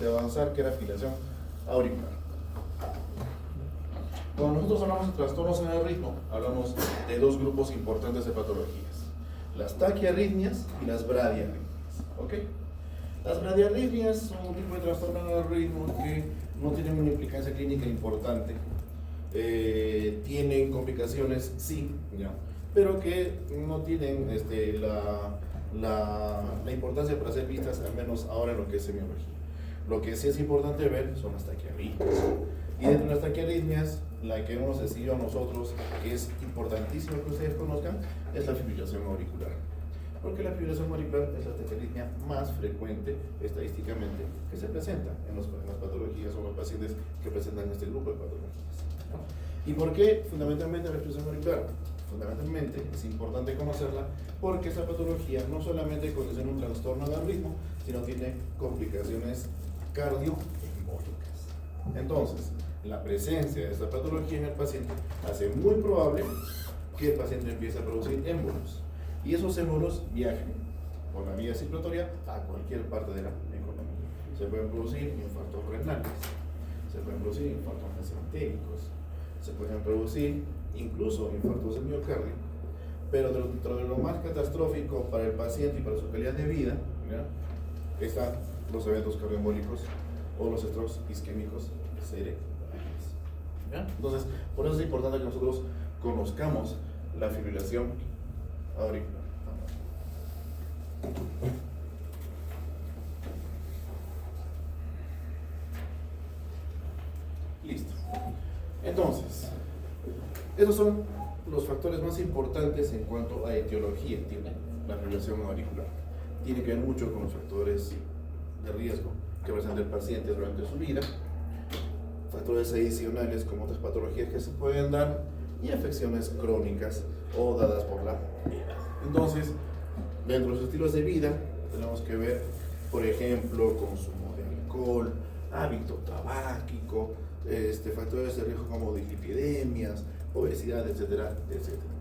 de avanzar, que era fibrilación auricular. Cuando nosotros hablamos de trastornos en el ritmo, hablamos de dos grupos importantes de patologías: las taquiarritmias y las bradiarritmias. ¿Ok? Las bradiarritmias son un tipo de trastorno en el ritmo que no tienen una implicancia clínica importante. Tienen complicaciones, sí, ¿ya? Pero que no tienen la importancia para ser vistas, al menos ahora en lo que es semiología. Lo que sí es importante ver son las taquiarritmias. Y dentro de las taquiarritmias, la que hemos decidido nosotros, que es importantísimo que ustedes conozcan, es la fibrilación auricular. Porque la fibrilación auricular es la taquiarritmia más frecuente estadísticamente que se presenta en las patologías o en los pacientes que presentan este grupo de patologías, ¿no? ¿Y por qué fundamentalmente la fibrilación auricular? Fundamentalmente es importante conocerla porque esta patología no solamente condiciona un trastorno del ritmo, sino tiene complicaciones cardioembólicas. Entonces, la presencia de esta patología en el paciente hace muy probable que el paciente empiece a producir émbolos. Y esos émbolos viajen por la vía circulatoria a cualquier parte de la economía. Se pueden producir infartos renales, se pueden producir infartos mesentéricos, se pueden producir incluso infartos de miocardio, pero dentro de lo más catastrófico para el paciente y para su calidad de vida, ¿ya?, están los eventos cardioembólicos o los strokes isquémicos cerebrales, ¿ya? Entonces, por eso es importante que nosotros conozcamos la fibrilación auricular. Listo. Entonces, esos son los factores más importantes en cuanto a etiología tiene la fibrilación auricular. Tiene que ver mucho con los factores de riesgo que presenta el paciente durante su vida, factores adicionales como otras patologías que se pueden dar y afecciones crónicas o dadas por la edad. Entonces, dentro de los estilos de vida tenemos que ver, por ejemplo, consumo de alcohol, hábito tabáquico, factores de riesgo como dislipidemias, obesidad, etcétera, etcétera.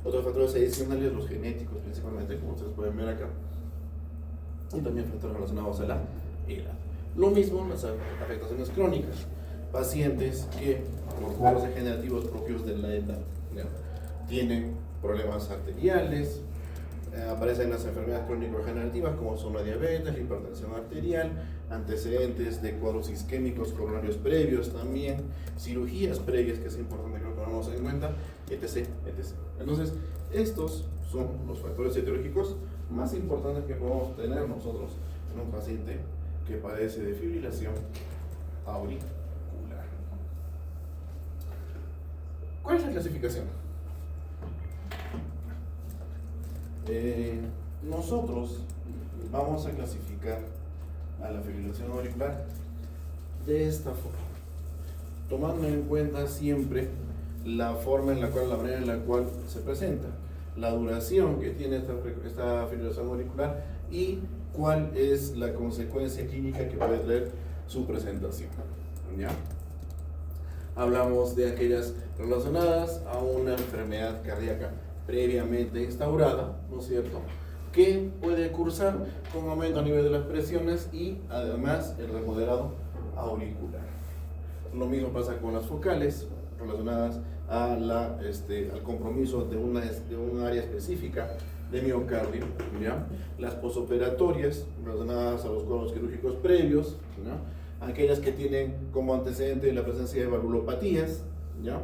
Otros factores adicionales, los genéticos principalmente, como ustedes pueden ver acá, y también factores relacionados a la edad. Lo mismo las afectaciones crónicas, pacientes que por cuadros degenerativos propios de la edad, ¿ya?, tienen problemas arteriales, aparecen las enfermedades crónico-degenerativas como son la diabetes, la hipertensión arterial, antecedentes de cuadros isquémicos coronarios previos también, cirugías previas que es importante que lo tengamos en cuenta, etc, etc. Entonces, estos son los factores etiológicos más importantes que podemos tener nosotros en un paciente que padece de fibrilación auricular. ¿Cuál es la clasificación? Nosotros vamos a clasificar a la fibrilación auricular de esta forma, tomando en cuenta siempre la manera en la cual se presenta, la duración que tiene esta fibrilación auricular y cuál es la consecuencia clínica que puede traer su presentación, ¿ya? Hablamos de aquellas relacionadas a una enfermedad cardíaca previamente instaurada, ¿no es cierto?, que puede cursar con aumento a nivel de las presiones y además el remodelado auricular. Lo mismo pasa con las focales relacionadas al compromiso de un área específica de miocardio, ¿ya? Las posoperatorias relacionadas a los cuadros quirúrgicos previos, ¿ya?, aquellas que tienen como antecedente la presencia de valvulopatías, ¿ya?,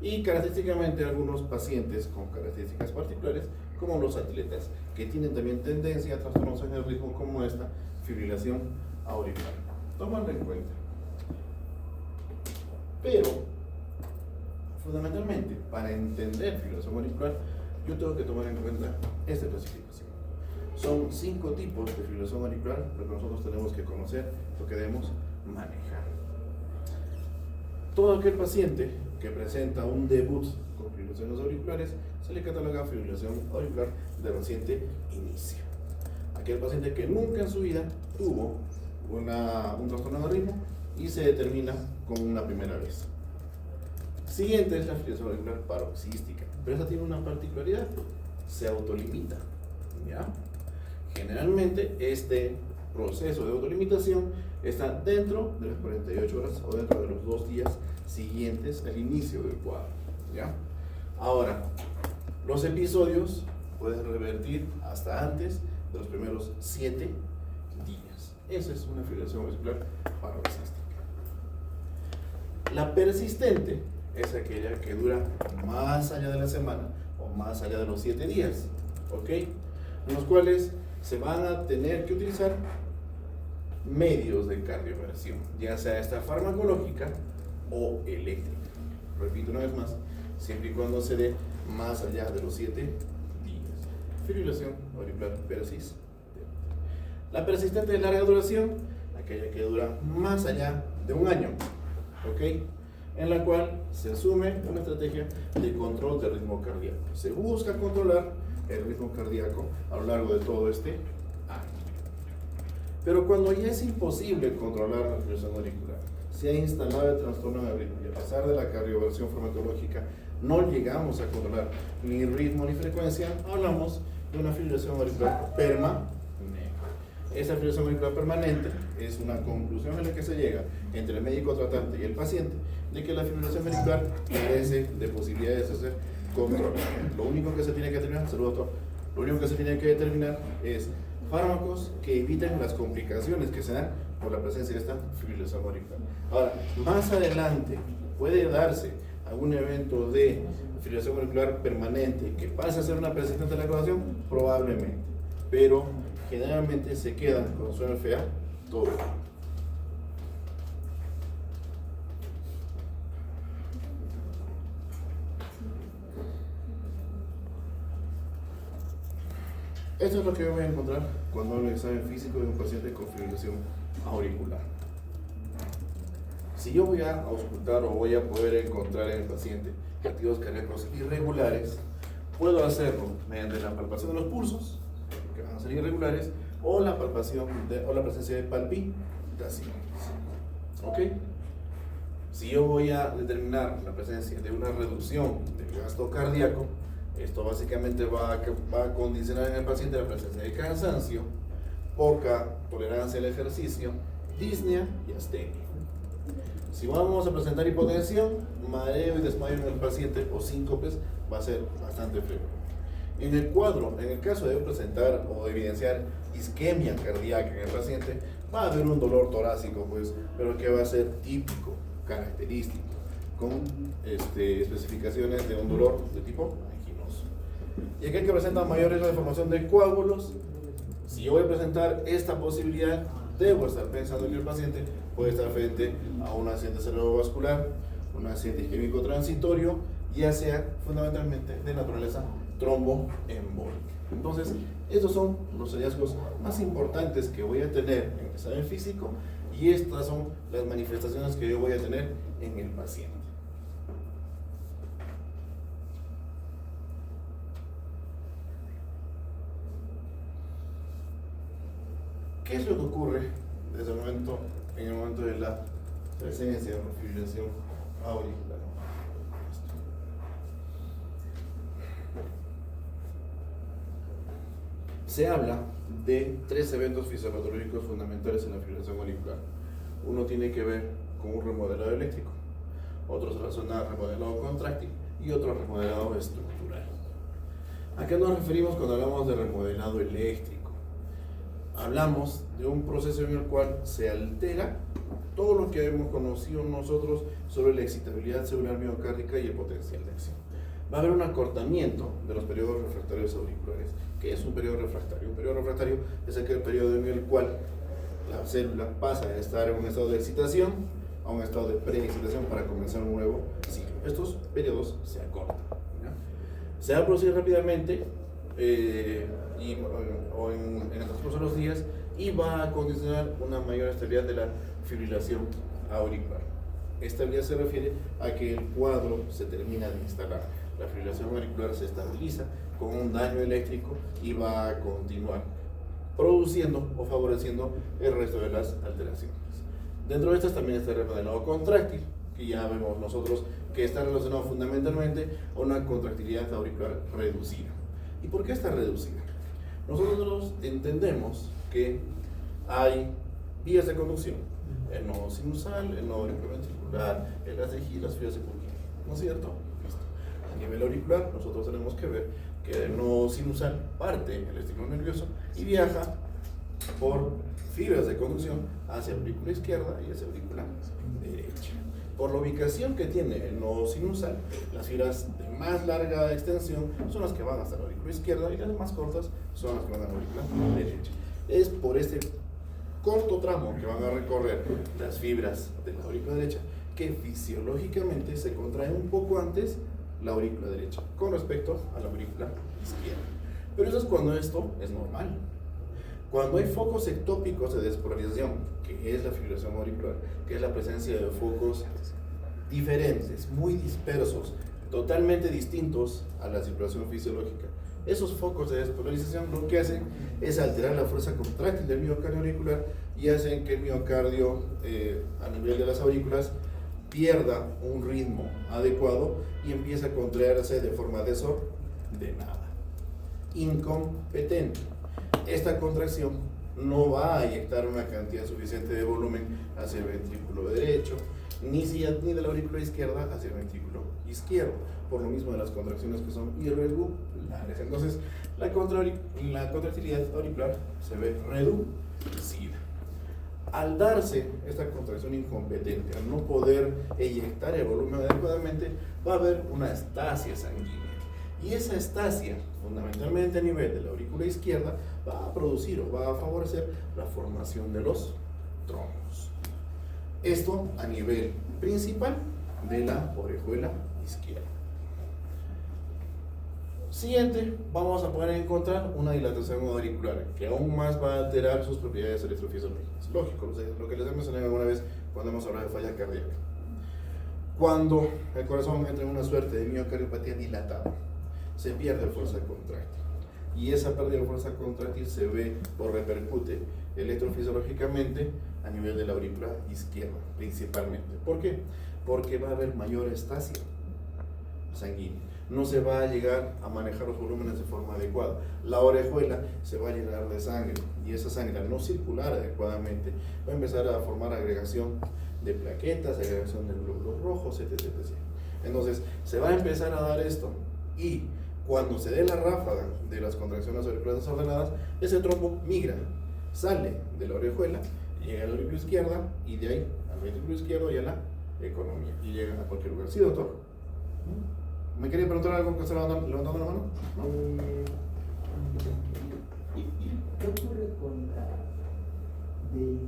y característicamente algunos pacientes con características particulares como los atletas que tienen también tendencia a trastornos en el ritmo como esta fibrilación auricular. Tómalo en cuenta. Pero fundamentalmente para entender fibrilación auricular yo tengo que tomar en cuenta esta clasificación. Son 5 tipos de fibrilación auricular lo que nosotros tenemos que conocer, lo que debemos manejar. Todo aquel paciente que presenta un debut con fibrilaciones auriculares se le cataloga fibrilación auricular de reciente inicio. Aquel paciente que nunca en su vida tuvo un trastorno de ritmo y se determina como una primera vez. Siguiente es la fibrilación auricular paroxística, pero esta tiene una particularidad, se autolimita, ¿ya? Generalmente proceso de autolimitación está dentro de las 48 horas o dentro de los 2 días siguientes al inicio del cuadro, ¿ya? Ahora, los episodios pueden revertir hasta antes de los primeros 7 días. Esa es una fibrilación auricular paroxística. La persistente es aquella que dura más allá de la semana o más allá de los 7 días, ¿ok? En los cuales se van a tener que utilizar medios de cardioversión, ya sea esta farmacológica o eléctrica. Repito una vez más, siempre y cuando se dé más allá de los 7 días. Fibrilación auricular persistente. La persistente de larga duración, aquella que dura más allá de un año, ¿ok? En la cual se asume una estrategia de control del ritmo cardíaco. Se busca controlar el ritmo cardíaco a lo largo de todo este año. Pero cuando ya es imposible controlar la fibrilación auricular, se ha instalado el trastorno en el ritmo y a pesar de la cardioversión farmacológica no llegamos a controlar ni ritmo ni frecuencia, hablamos de una fibrilación auricular permanente. Esa fibrilación auricular permanente es una conclusión a la que se llega entre el médico tratante y el paciente de que la fibrilación auricular carece de posibilidades de ser controlada. Lo único que se tiene que determinar, lo único que se tiene que determinar es fármacos que eviten las complicaciones que se dan por la presencia de esta fibrilación auricular. Ahora, más adelante puede darse algún evento de fibrilación auricular permanente que pase a ser una persistente de la coagulación, probablemente, pero generalmente se quedan con su FA todo. Esto es lo que yo voy a encontrar cuando hago un examen físico de un paciente con fibrilación auricular. Si yo voy a auscultar o voy a poder encontrar en el paciente latidos cardíacos irregulares, puedo hacerlo mediante la palpación de los pulsos, que van a ser irregulares, o la palpación o la presencia de palpitaciones. ¿Ok? Si yo voy a determinar la presencia de una reducción del gasto cardíaco, esto básicamente va a condicionar en el paciente la presencia de cansancio, poca tolerancia al ejercicio, disnea y astenia. Si vamos a presentar hipotensión, mareo y desmayo en el paciente o síncopes, va a ser bastante frecuente. En el cuadro, en el caso de presentar o evidenciar isquemia cardíaca en el paciente, va a haber un dolor torácico, pues, pero que va a ser típico, característico, con especificaciones de un dolor de tipo anginoso. Y aquel que presenta mayor riesgo de formación de coágulos, si yo voy a presentar esta posibilidad, debo estar pensando que el paciente puede estar frente a un accidente cerebrovascular, un accidente isquémico transitorio, ya sea fundamentalmente de naturaleza tromboembólica. Entonces, estos son los hallazgos más importantes que voy a tener en el examen físico y estas son las manifestaciones que yo voy a tener en el paciente. ¿Qué es lo que ocurre en el momento de la presencia de una fibrilación auricular? Se habla de 3 eventos fisiopatológicos fundamentales en la fibrilación auricular. Uno tiene que ver con un remodelado eléctrico, otro se relaciona al remodelado contráctil y otro remodelado estructural. ¿A qué nos referimos cuando hablamos de remodelado eléctrico? Hablamos de un proceso en el cual se altera todo lo que hemos conocido nosotros sobre la excitabilidad celular miocárdica y el potencial de acción. Va a haber un acortamiento de los periodos refractarios auriculares. ¿Qué es un periodo refractario? Un periodo refractario es aquel periodo en el cual la célula pasa a estar en un estado de excitación a un estado de preexcitación para comenzar un nuevo ciclo. Estos periodos se acortan, ¿ya? Se va a producir rápidamente o en el transcurso de los días y va a condicionar una mayor estabilidad de la fibrilación auricular. Estabilidad se refiere a que el cuadro se termina de instalar. La fibrilación auricular se estabiliza con un daño eléctrico y va a continuar produciendo o favoreciendo el resto de las alteraciones. Dentro de estas también está el remodelado contráctil, que ya vemos nosotros que está relacionado fundamentalmente a una contractilidad auricular reducida. ¿Y por qué está reducida? Nosotros entendemos que hay vías de conducción, el nodo sinusal, el nodo auriculoventricular, el ACG y las fibras de Purkinje, ¿no es cierto? Listo. A nivel auricular, nosotros tenemos que ver que el nodo sinusal parte el estímulo nervioso y viaja por fibras de conducción hacia la aurícula izquierda y hacia la aurícula derecha. Por la ubicación que tiene el nodo sinusal, las fibras de más larga extensión son las que van hasta la aurícula izquierda y las más cortas son las que van a la aurícula derecha. Es por este corto tramo que van a recorrer las fibras de la aurícula derecha que fisiológicamente se contrae un poco antes la aurícula derecha con respecto a la aurícula izquierda. Pero eso es cuando esto es normal. Cuando hay focos ectópicos de despolarización, que es la fibrilación auricular, que es la presencia de focos diferentes, muy dispersos, totalmente distintos a la circulación fisiológica, esos focos de despolarización lo que hacen es alterar la fuerza contráctil del miocardio auricular y hacen que el miocardio a nivel de las aurículas pierda un ritmo adecuado y empieza a contraerse de forma desordenada, incompetente. Esta contracción no va a inyectar una cantidad suficiente de volumen hacia el ventrículo derecho, ni de la aurícula izquierda hacia el ventrículo izquierdo, por lo mismo de las contracciones que son irregulares. Entonces, la contractilidad auricular se ve reducida. Al darse esta contracción incompetente, al no poder eyectar el volumen adecuadamente, va a haber una estasia sanguínea. Y esa estasia, fundamentalmente a nivel de la aurícula izquierda, va a producir o va a favorecer la formación de los trombos. Esto a nivel principal de la orejuela izquierda. Siguiente, vamos a poder encontrar una dilatación auricular que aún más va a alterar sus propiedades electrofisiológicas. Lógico, lo que les he mencionado alguna vez cuando hemos hablado de falla cardíaca. Cuando el corazón entra en una suerte de miocardiopatía dilatada, se pierde fuerza contráctil. Y esa pérdida de fuerza contráctil se ve o repercute electrofisiológicamente a nivel de la aurícula izquierda, principalmente. ¿Por qué? Porque va a haber mayor estasia sanguínea. No se va a llegar a manejar los volúmenes de forma adecuada. La orejuela se va a llenar de sangre y esa sangre, al no circular adecuadamente, va a empezar a formar agregación de plaquetas, agregación de glóbulos rojos, etc. Entonces, se va a empezar a dar esto y cuando se dé la ráfaga de las contracciones auriculares desordenadas, ese trombo migra, sale de la orejuela, llega a la aurícula izquierda y de ahí al ventrículo izquierdo y a la economía y llega a cualquier lugar. ¿Sí, doctor? ¿Me quería preguntar algo que está levantando la mano? ¿No? ¿Qué ocurre con la del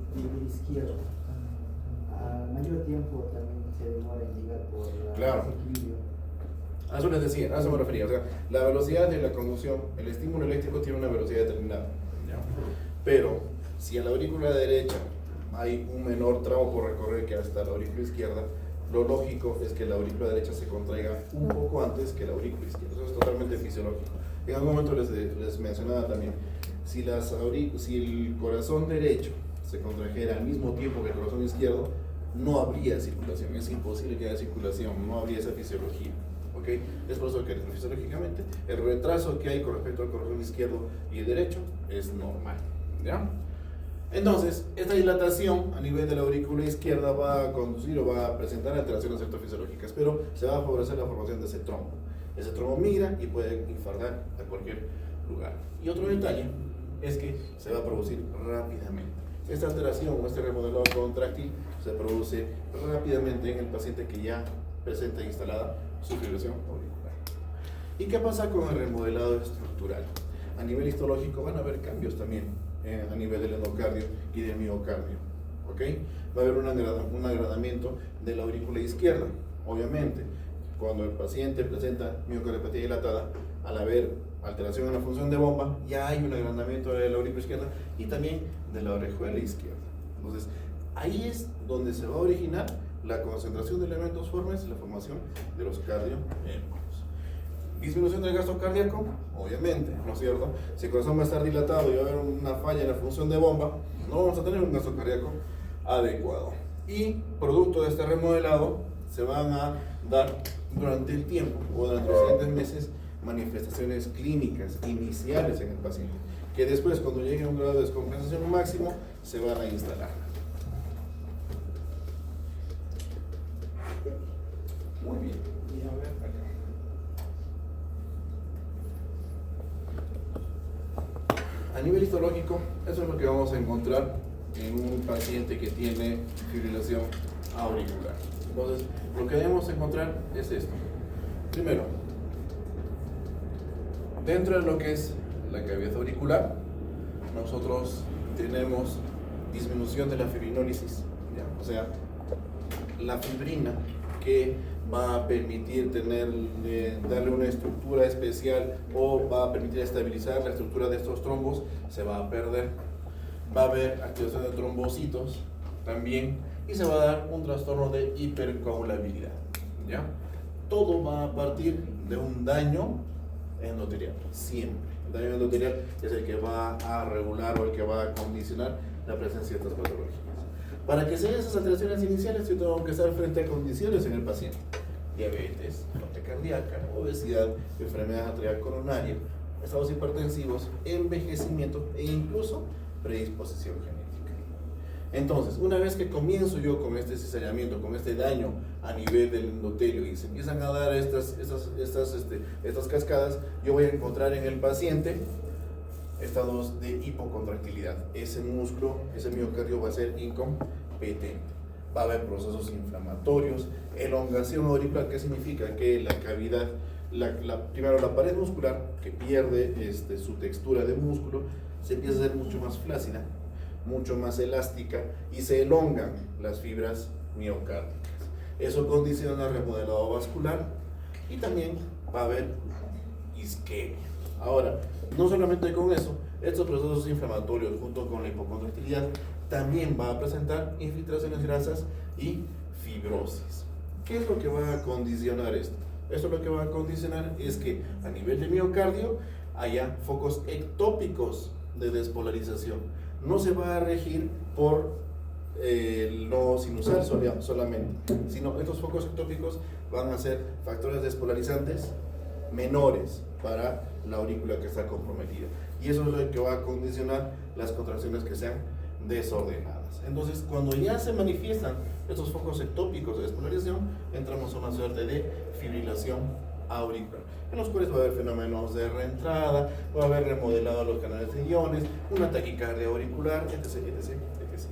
izquierdo? A mayor tiempo también se demora en llegar por el equilibrio. A eso les decía, a eso me refería. O sea, la velocidad de la conducción, el estímulo eléctrico tiene una velocidad determinada. ¿Ya? Pero si a la aurícula derecha hay un menor tramo por recorrer que hasta la aurícula izquierda, lo lógico es que la aurícula derecha se contraiga un poco antes que la aurícula izquierda. Eso es totalmente fisiológico. En algún momento les mencionaba también, si el corazón derecho se contrajera al mismo tiempo que el corazón izquierdo, no habría circulación. Es imposible que haya circulación, no habría esa fisiología. ¿Okay? Es por eso que fisiológicamente el retraso que hay con respecto al corazón izquierdo y el derecho es normal. ¿Ya? Entonces, esta dilatación a nivel de la aurícula izquierda va a conducir o va a presentar alteraciones electrofisiológicas, pero se va a favorecer la formación de ese trombo. Ese trombo migra y puede infartar a cualquier lugar. Y otro detalle es que se va a producir rápidamente. Esta alteración o este remodelado contráctil se produce rápidamente en el paciente que ya presenta instalada su fibrilación auricular. ¿Y qué pasa con el remodelado estructural? A nivel histológico van a haber cambios también a nivel del endocardio y del miocardio. ¿Okay? Va a haber un agradamiento de la aurícula izquierda. Obviamente, cuando el paciente presenta miocardiopatía dilatada, al haber alteración en la función de bomba, ya hay un agrandamiento de la aurícula izquierda y también de la orejuela izquierda. Entonces, ahí es donde se va a originar la concentración de elementos formes y la formación de los cardioembolios. Disminución del gasto cardíaco, obviamente, ¿no es cierto? Si el corazón va a estar dilatado y va a haber una falla en la función de bomba, no vamos a tener un gasto cardíaco adecuado. Y producto de este remodelado, se van a dar durante el tiempo o durante los siguientes meses manifestaciones clínicas iniciales en el paciente, que después, cuando llegue a un grado de descompensación máximo, se van a instalar. Muy bien. Y a ver acá. A nivel histológico, eso es lo que vamos a encontrar en un paciente que tiene fibrilación auricular. Entonces, lo que debemos encontrar es esto. Primero, dentro de lo que es la cavidad auricular, nosotros tenemos disminución de la fibrinólisis, ¿ya? O sea, la fibrina que va a permitir darle una estructura especial o va a permitir estabilizar la estructura de estos trombos, se va a perder. Va a haber activación de trombocitos también y se va a dar un trastorno de hipercoagulabilidad, ¿ya? Todo va a partir de un daño endotelial, siempre. El daño endotelial es el que va a regular o el que va a condicionar la presencia de estas patologías. Para que se den esas alteraciones iniciales, yo tengo que estar frente a condiciones en el paciente: diabetes, muerte cardíaca, obesidad, enfermedad arterial coronaria, estados hipertensivos, envejecimiento e incluso predisposición genética. Entonces, una vez que comienzo yo con este cizallamiento, con este daño a nivel del endotelio y se empiezan a dar estas cascadas, yo voy a encontrar en el paciente estados de hipocontractilidad. Ese músculo, ese miocardio va a ser incompetente. Va a haber procesos inflamatorios, elongación auricular, que significa que la cavidad, primero la pared muscular, que pierde su textura de músculo, se empieza a hacer mucho más flácida, mucho más elástica y se elongan las fibras miocárdicas. Eso condiciona el remodelado vascular y también va a haber isquemia. Ahora, no solamente con eso, estos procesos inflamatorios junto con la hipocontractilidad también va a presentar infiltraciones grasas y fibrosis. ¿Qué es lo que va a condicionar esto? Esto lo que va a condicionar es que a nivel de miocardio haya focos ectópicos de despolarización. No se va a regir por el no sinusal solamente, sino estos focos ectópicos van a ser factores despolarizantes menores para la aurícula que está comprometida. Y eso es lo que va a condicionar las contracciones que sean desordenadas. Entonces, cuando ya se manifiestan estos focos ectópicos de despolarización, entramos a una suerte de fibrilación auricular, en los cuales va a haber fenómenos de reentrada, va a haber remodelado los canales de iones, una taquicardia auricular, etc, etc, etc.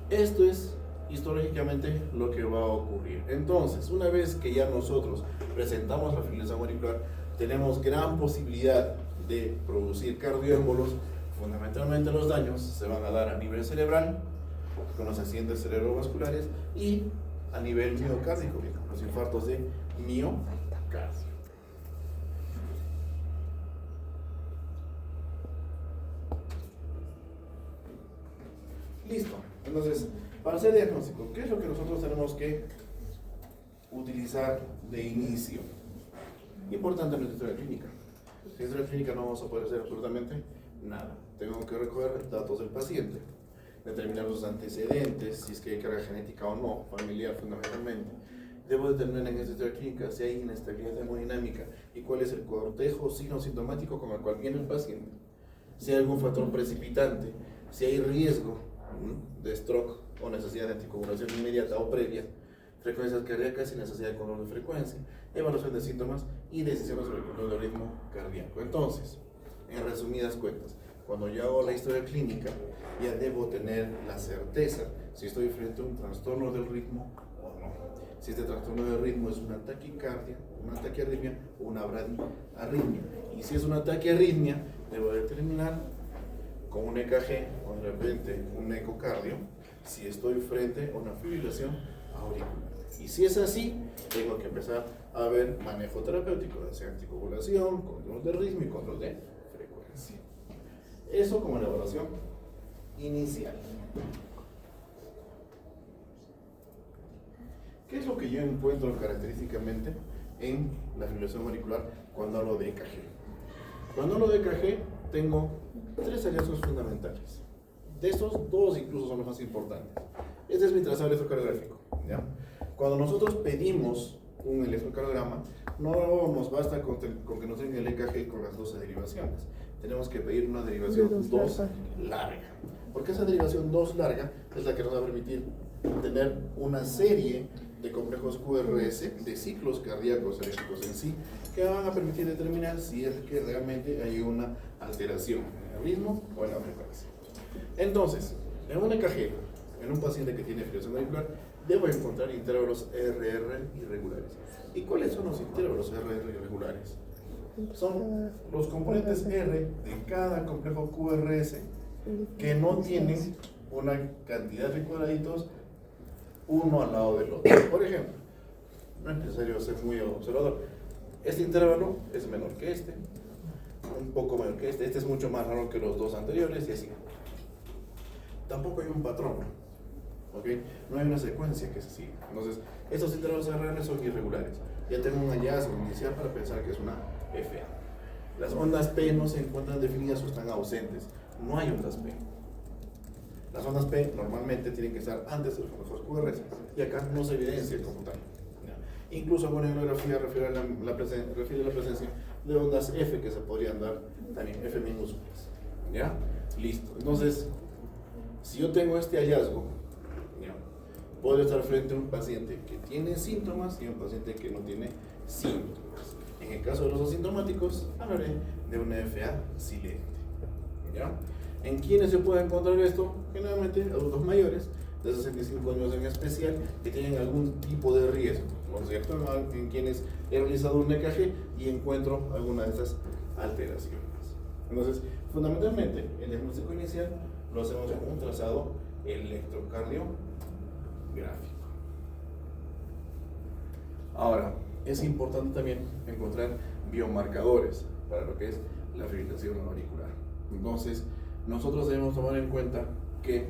Esto es histológicamente lo que va a ocurrir. Entonces, una vez que ya nosotros presentamos la fibrilación auricular, tenemos gran posibilidad de producir cardioémbolos. Fundamentalmente los daños se van a dar a nivel cerebral, con los accidentes cerebrovasculares, y a nivel miocárdico, los infartos de miocardio. Listo. Entonces, para hacer diagnóstico, ¿qué es lo que nosotros tenemos que utilizar de inicio? Importante en la historia clínica. En la historia clínica no vamos a poder hacer absolutamente nada. Tengo que recoger datos del paciente, determinar sus antecedentes, si es que hay carga genética o no, familiar fundamentalmente. Debo determinar en esta historia clínica si hay inestabilidad hemodinámica y cuál es el cortejo signo-sintomático con el cual viene el paciente. Si hay algún factor precipitante, si hay riesgo de stroke o necesidad de anticoagulación inmediata o previa, frecuencias cardíacas y necesidad de control de frecuencia, evaluación de síntomas y decisiones sobre el control del ritmo cardíaco. Entonces, en resumidas cuentas, cuando yo hago la historia clínica, ya debo tener la certeza si estoy frente a un trastorno del ritmo o no. Si este trastorno del ritmo es una taquicardia, una taquiarritmia o una bradiarritmia. Y si es una taquiarritmia, debo determinar con un EKG o de repente un ecocardio si estoy frente a una fibrilación auricular. Y si es así, tengo que empezar a ver manejo terapéutico, ya sea anticoagulación, control de ritmo y control de frecuencia. Eso como la evaluación inicial. ¿Qué es lo que yo encuentro característicamente en la fibrilación auricular cuando hablo de EKG? Cuando hablo de EKG, tengo tres hallazgos fundamentales. De estos, dos incluso son los más importantes. Este es mi trazado electrocardiográfico, ¿ya? Cuando nosotros pedimos un electrocardiograma, no nos basta con que nos den el EKG con las 12 derivaciones. Tenemos que pedir una derivación 2 larga. Porque esa derivación 2 larga es la que nos va a permitir tener una serie de complejos QRS, de ciclos cardíacos eléctricos en sí, que van a permitir determinar si es que realmente hay una alteración en el ritmo o en la frecuencia. Entonces, en un EKG, en un paciente que tiene fibrilación auricular, debo encontrar intervalos RR irregulares. ¿Y cuáles son los intervalos RR irregulares? Son los componentes R de cada complejo QRS que no tienen una cantidad de cuadraditos uno al lado del otro. Por ejemplo, no es necesario ser muy observador. Este intervalo es menor que este, un poco menor que este es mucho más raro que los dos anteriores y así. Tampoco hay un patrón, ¿ok? No hay una secuencia que se siga. Entonces, estos intervalos RR son irregulares. Ya tengo un hallazgo inicial para pensar que es una FA. Las ondas P no se encuentran definidas o están ausentes. No hay ondas P. Las ondas P normalmente tienen que estar antes de los complejos QRS y acá no se evidencia como tal. ¿Ya? Incluso con neurografía refiere la presencia de ondas F que se podrían dar también, F minúsculas. ¿Ya? Listo. Entonces, si yo tengo este hallazgo, ¿ya? Puedo estar frente a un paciente que tiene síntomas y un paciente que no tiene síntomas. En el caso de los asintomáticos, hablaré de una FA silente. ¿Ya? ¿En quiénes se puede encontrar esto? Generalmente adultos mayores, de 65 años en especial, que tienen algún tipo de riesgo, ¿no es cierto? En quienes he realizado un EKG y encuentro alguna de estas alteraciones. Entonces, fundamentalmente, el diagnóstico inicial lo hacemos en un trazado electrocardiográfico. Ahora, es importante también encontrar biomarcadores para lo que es la fibrilación auricular. Entonces, nosotros debemos tomar en cuenta que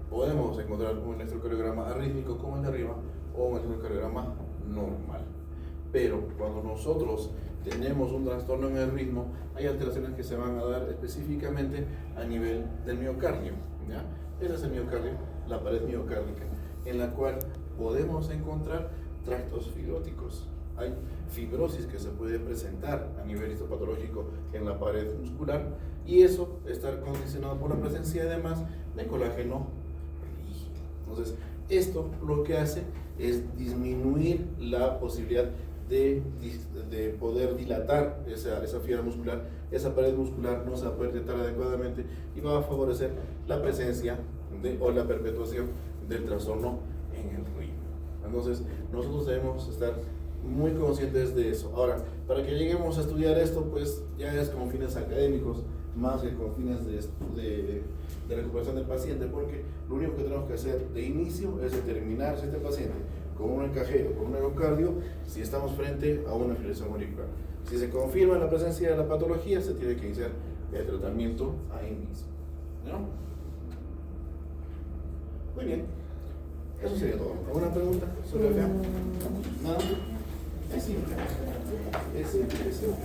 podemos encontrar un electrocardiograma arrítmico como el de arriba o un electrocardiograma normal. Pero cuando nosotros tenemos un trastorno en el ritmo, hay alteraciones que se van a dar específicamente a nivel del miocardio. ¿Ya? Ese es el miocardio, la pared miocárdica, en la cual podemos encontrar tractos fibróticos. Hay fibrosis que se puede presentar a nivel histopatológico en la pared muscular y eso está condicionado por la presencia además de colágeno rígido. Entonces, esto lo que hace es disminuir la posibilidad de poder dilatar esa fibra muscular, esa pared muscular no se va a poder dilatar adecuadamente y va a favorecer la presencia o la perpetuación del trastorno en el ritmo. Entonces, nosotros debemos estar muy conscientes de eso. Ahora, para que lleguemos a estudiar esto, pues ya es con fines académicos, más que con fines de recuperación del paciente, porque lo único que tenemos que hacer de inicio es determinar si este paciente con un EKG o con un ecocardio, si estamos frente a una fibrilación auricular. Si se confirma la presencia de la patología, se tiene que iniciar el tratamiento ahí mismo. ¿No? Muy bien. Eso sería todo. ¿Alguna pregunta sobre el FA? ¿Nada? Es simple. Es simple, es simple.